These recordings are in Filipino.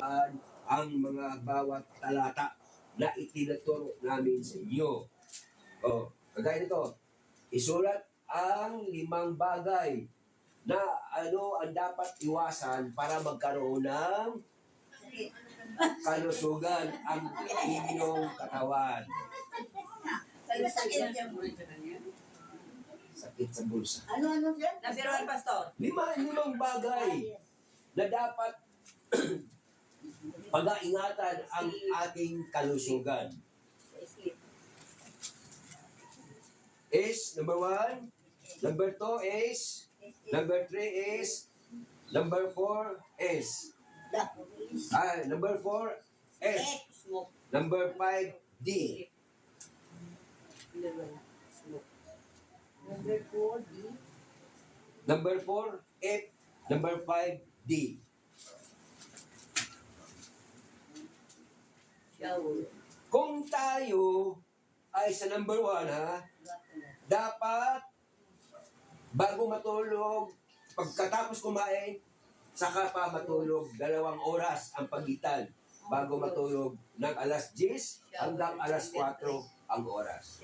ang mga bawat talata na itinuturo namin sa inyo. O, kagaya nito, isulat ang 5 bagay na ano ang dapat iwasan para magkaroon ng kalusugan ang inyong katawan. Sakit sa bulsa. Ano yan? Nabiruan, Pastor. 5 bagay na dapat pag-aingatan ang ating kalusugan. Is number 1, number 2 is, number 3 is, number 4 is. Number 4 S, number 5 D. Number 4, D. Number 4 F, number 5 D. Kung tayo ay sa number 1 dapat bago matulog, pagkatapos kumain, saka pa matulog, 2 oras ang pagitan bago matulog ng alas 10 hanggang alas 4 ang oras.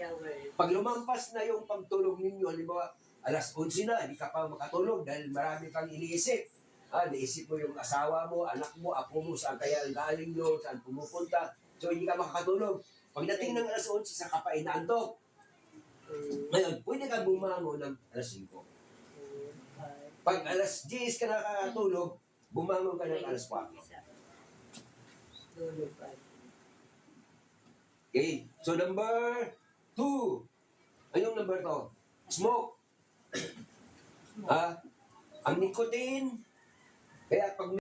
Pag lumampas na yung pagtulog ninyo, halimbawa alas 11 na, hindi ka pa makatulog dahil marami kang iniisip. Naisip mo yung asawa mo, anak mo, apo mo, saan kaya galing nyo, saan pumupunta. So hindi ka makakatulog. Pagdating ng alas 11, saka pa inaantok. Ngayon, pwede ka bumangon ng alas 5. Pag alas 10 ka nakakatulog, bumangon ka ng alas 4. Okay, so number 2. Anong number 2? Smoke. Ang nicotine, kaya pag